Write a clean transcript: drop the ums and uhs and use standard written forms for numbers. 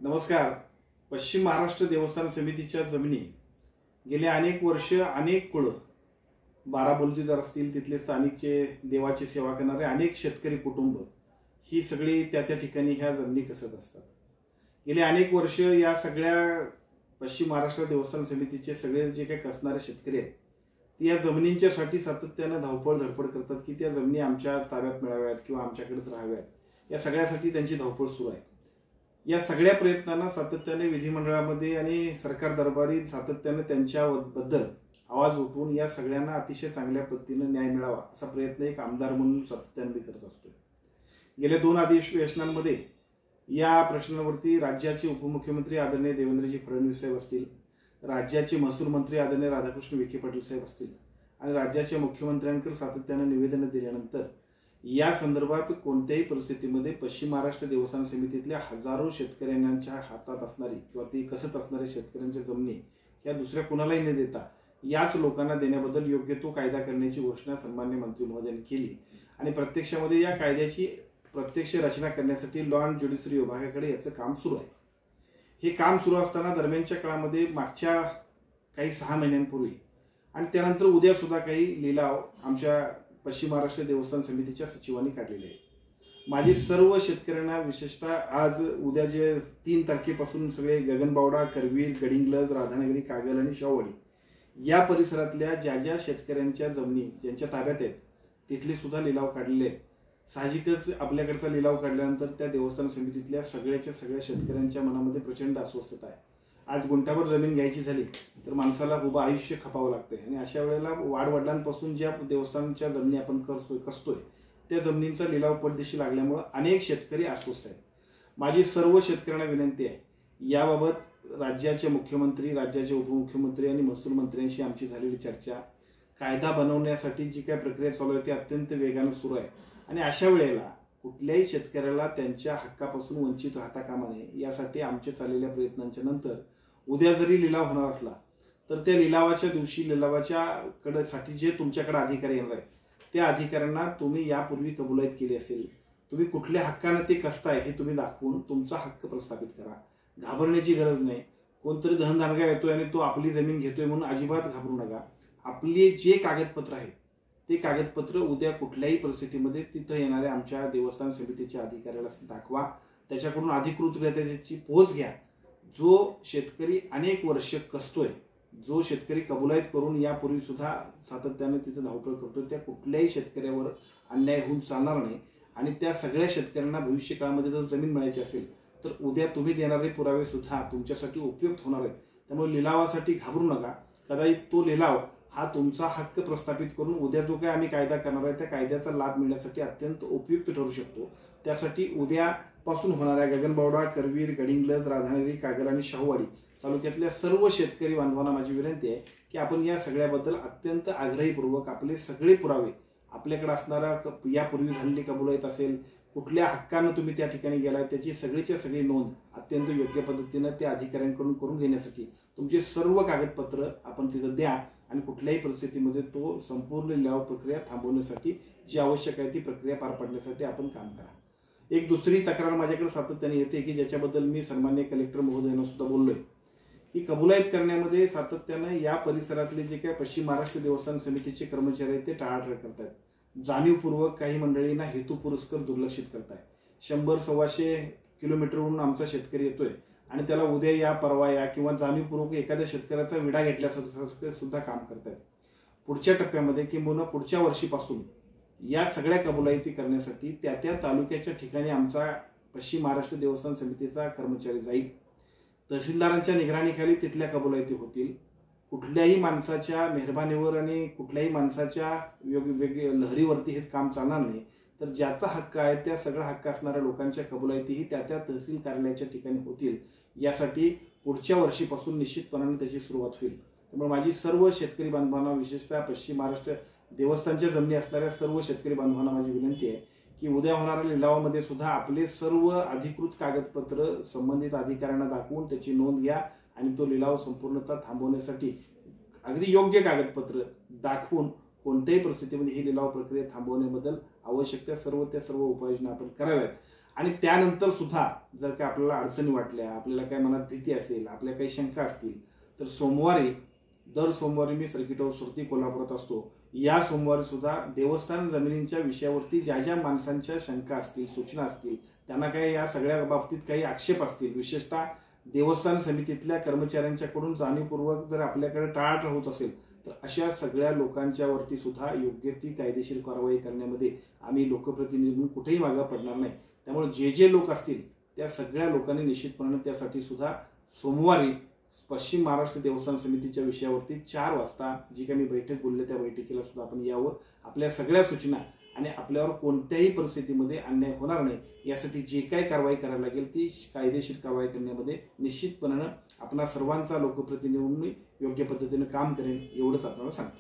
नमस्कार. पश्चिम महाराष्ट्र देवस्थान समितीच्या जमिनी गेल्या अनेक वर्ष अनेक कुळ बाराबोलतीदार असतील, तिथले स्थानिकचे देवाची सेवा करणारे अनेक शेतकरी कुटुंब ही सगळी त्या ठिकाणी ह्या जमिनी कसत असतात. गेले अनेक वर्ष या सगळ्या पश्चिम महाराष्ट्र देवस्थान समितीचे सगळे जे काही कसणारे शेतकरी आहेत ते या जमिनींच्यासाठी सातत्याने धावपळ धडपड करतात की त्या जमिनी आमच्या ताब्यात मिळाव्यात किंवा आमच्याकडेच राहाव्यात. या सगळ्यासाठी त्यांची धावपळ सुरू आहे. या सगळ्या प्रयत्नांना सातत्याने विधिमंडळामध्ये आणि सरकार दरबारी सातत्याने त्यांच्याबद्दल आवाज उठवून या सगळ्यांना अतिशय चांगल्या पद्धतीने न्याय मिळावा असा प्रयत्न एक आमदार म्हणून सातत्याने करत असतो. गेल्या 2 अधिवेशनांमध्ये या प्रश्नावरती राज्याचे उपमुख्यमंत्री आदरणीय देवेंद्रजी फडणवीस साहेब असतील, राज्याचे महसूल मंत्री आदरणीय राधाकृष्ण विखे पाटील साहेब असतील आणि राज्याच्या मुख्यमंत्र्यांकडे सातत्याने निवेदन दिल्यानंतर या संदर्भात कोणत्याही परिस्थितीमध्ये पश्चिम महाराष्ट्र देवस्थान समितीतल्या हजारो शेतकऱ्यांच्या हातात असणारी किंवा ती कसत असणाऱ्या शेतकऱ्यांच्या जमिनी या दुसऱ्या कुणालाही न देता याच लोकांना देण्याबद्दल योग्य तो कायदा करण्याची घोषणा सन्मान्य मंत्री महोदयांनी केली आणि प्रत्यक्षामध्ये या कायद्याची प्रत्यक्ष रचना करण्यासाठी लॉ अँड ज्युडिशरी विभागाकडे याचं काम सुरू आहे. हे काम सुरू असताना दरम्यानच्या काळामध्ये मागच्या काही 6 महिन्यांपूर्वी आणि त्यानंतर उद्या सुद्धा काही लिलाव आमच्या पश्चिम महाराष्ट्र देवस्थान समितीच्या सचिवांनी काढलेले आहे. माझी सर्व शेतकऱ्यांना विशेषतः आज उद्या जे 3 तारखेपासून सगळे गगनबावडा, करवीर, गडिंग्लज, राधानगरी, कागल आणि शाहूवाडी या परिसरातल्या ज्या शेतकऱ्यांच्या जमिनी ज्यांच्या ताब्यात आहेत तिथले सुद्धा लिलाव काढलेले आहेत. साहजिकच आपल्याकडचा लिलाव काढल्यानंतर त्या देवस्थान समितीतल्या सगळ्या शेतकऱ्यांच्या मनामध्ये प्रचंड अस्वस्थता आहे. आज गुंठावर जमीन घ्यायची झाली तर माणसाला उभं आयुष्य खपावं लागतंय आणि अशा वेळेला वाडवडिलांपासून ज्या देवस्थानाच्या जमिनी आपण कसतोय त्या जमिनींचा लिलाव पडदेशी लागल्यामुळे अनेक शेतकरी अस्वस्थ आहेत. माझी सर्व शेतकऱ्यांना विनंती आहे, याबाबत राज्याचे मुख्यमंत्री, राज्याचे उपमुख्यमंत्री आणि महसूल मंत्र्यांशी आमची झालेली चर्चा, कायदा बनवण्यासाठी जी काय प्रक्रिया चालू आहे ती अत्यंत वेगाने सुरू आहे आणि अशा वेळेला कुठल्याही शेतकऱ्याला त्यांच्या हक्कापासून वंचित राहता कामा नये यासाठी आमच्या चाललेल्या प्रयत्नांच्या नंतर उद्या जरी लिलाव होणार असला तर त्या लिलावाच्या दिवशी लिलावाच्या कडे जे तुमच्याकडे अधिकारी येणार आहेत त्या अधिकाऱ्यांना तुम्ही यापूर्वी कबुलात केली असेल, तुम्ही कुठल्या हक्काने ते कसताय हे तुम्ही दाखवून तुमचा हक्क प्रस्थापित करा. घाबरण्याची गरज नाही. कोणतरी धनदानगा येतोय आणि तो आपली जमीन घेतोय म्हणून अजिबात घाबरू नका. आपले जे कागदपत्र आहेत ते कागदपत्र उद्या कुठल्याही परिस्थितीमध्ये तिथं येणाऱ्या आमच्या देवस्थान समितीच्या अधिकाऱ्याला दाखवा. त्याच्याकडून अधिकृतरित्या त्याची पोच घ्या. जो शेतकरी अनेक वर्ष कसतोय, जो शेतकरी कबुलात करून यापूर्वी सुद्धा सातत्याने तिथे धावपळ करतोय, त्या कुठल्याही शेतकऱ्यावर अन्याय होऊन चालणार नाही आणि त्या सगळ्या शेतकऱ्यांना भविष्य काळामध्ये जर जमीन मिळायची असेल तर उद्या तुम्ही देणारे पुरावे सुद्धा तुमच्यासाठी उपयुक्त होणार आहेत. त्यामुळे लिलावासाठी घाबरू नका. कदाचित तो लिलाव हा तुमचा हक्क प्रस्थापित करून उद्या जो काही आम्ही कायदा करणार आहे त्या कायद्याचा लाभ मिळण्यासाठी अत्यंत उपयुक्त ठरू शकतो. त्यासाठी उद्यापासून होणाऱ्या गगनबावडा, करवीर, गडिंग्लज, राधानगरी, कागल आणि शाहूवाडी तालुक्यातल्या सर्व शेतकरी बांधवांना माझी विनंती आहे की आपण या सगळ्याबद्दल अत्यंत आग्रहीपूर्वक आपले सगळे पुरावे, आपल्याकडे असणारा यापूर्वी झालेली कबुलात असेल, कुठल्या हक्कानं तुम्ही त्या ठिकाणी गेलाय त्याची सगळीच्या सगळी नोंद अत्यंत योग्य पद्धतीनं त्या अधिकाऱ्यांकडून करून घेण्यासाठी तुमचे सर्व कागदपत्र आपण तिथं द्या आणि कुठल्याही परिस्थितीमध्ये तो संपूर्ण लिलाव प्रक्रिया थांबवण्यासाठी जी आवश्यक आहे ती प्रक्रिया पार पाडण्यासाठी आपण काम करा. एक दुसरी तक्रार माझ्याकडे सातत्याने येते की ज्याच्याबद्दल मी सन्मान्य कलेक्टर महोदयांना सुद्धा बोललोय की कबुलात करण्यामध्ये सातत्यानं या परिसरातले जे काही पश्चिम महाराष्ट्र देवस्थान समितीचे कर्मचारी आहेत ते टाळाटाळ करतात. जाणीवपूर्वक काही मंडळींना हेतुपुरस्कर दुर्लक्षित करताय. 100-125 किलोमीटरवरून आमचा शेतकरी येतोय आणि त्याला उद्या या, परवा या किंवा जाणीवपूर्वक एखाद्या शेतकऱ्याचा विडा घेतल्यासारखं सुद्धा काम करतायत. पुढच्या टप्प्यामध्ये किंवा पुढच्या वर्षीपासून या सगळ्या कबुलाती करण्यासाठी त्या तालुक्याच्या ठिकाणी आमचा पश्चिम महाराष्ट्र देवस्थान समितीचा कर्मचारी जाईल. तहसीलदारांच्या निगराणीखाली तिथल्या कबुलाती होतील. कुठल्याही माणसाच्या मेहरबानीवर आणि कुठल्याही माणसाच्या वेगवेगळ्या लहरीवरती हे काम चालणार नाही. तर ज्याचा हक्क आहे त्या सगळा हक्क असणाऱ्या लोकांच्या कबुलातीही त्या तहसील कार्यालयाच्या ठिकाणी होतील. यासाठी पुढच्या वर्षीपासून निश्चितपणाने त्याची सुरुवात होईल. त्यामुळे माझी सर्व शेतकरी बांधवांना, विशेषतः पश्चिम महाराष्ट्र देवस्थानच्या जमिनी असणाऱ्या सर्व शेतकरी बांधवांना माझी विनंती आहे की उद्या होणाऱ्या लिलावामध्ये सुद्धा आपले सर्व अधिकृत कागदपत्र संबंधित अधिकाऱ्यांना दाखवून त्याची नोंद घ्या आणि तो लिलाव संपूर्णतः थांबवण्यासाठी अगदी योग्य कागदपत्र दाखवून कोणत्याही परिस्थितीमध्ये ही लिलाव प्रक्रिया थांबवण्याबद्दल आवश्यक त्या सर्व उपाययोजना आपण कराव्यात. आणि त्यानंतर सुद्धा जर का आपल्याला अडचणी वाटल्या, आपल्याला काय मनात भीती असेल, आपल्या काही शंका असतील, तर दर सोमवारी मी सर्किट हाऊसवरती कोल्हापुरात असतो. या सोमवारी सुद्धा देवस्थान जमिनींच्या विषयावरती ज्या ज्या माणसांच्या शंका असतील, सूचना असतील, त्यांना काही या सगळ्या बाबतीत काही आक्षेप असतील, विशेषतः देवस्थान समितीतल्या कर्मचाऱ्यांच्याकडून जाणीवपूर्वक जर आपल्याकडे टाळाटाळ होत असेल, तर अशा सगळ्या लोकांच्या वरती सुद्धा योग्य ती कायदेशीर कारवाई करण्यामध्ये आम्ही लोकप्रतिनिधी म्हणून कुठेही मागे पडणार नाही. त्यामुळे जे जे लोक असतील त्या सगळ्या लोकांनी निश्चितपणे त्यासाठी सुद्धा सोमवारी पश्चिम महाराष्ट्र देवस्थान समितीच्या विषयावरती 4 वाजता जी काही मी बैठक बोलले त्या बैठकीला सुद्धा आपण यावं. आपल्या सगळ्या सूचना आणि आपल्यावर कोणत्याही परिस्थितीमध्ये अन्याय होणार नाही यासाठी जे काही कारवाई करायला लागेल ती कायदेशीर कारवाई करण्यामध्ये निश्चितपणे आपणा सर्वांचा लोकप्रतिनिधी म्हणून मी योग्य पद्धतीने काम करेन एवढंच आपल्याला सांगतो.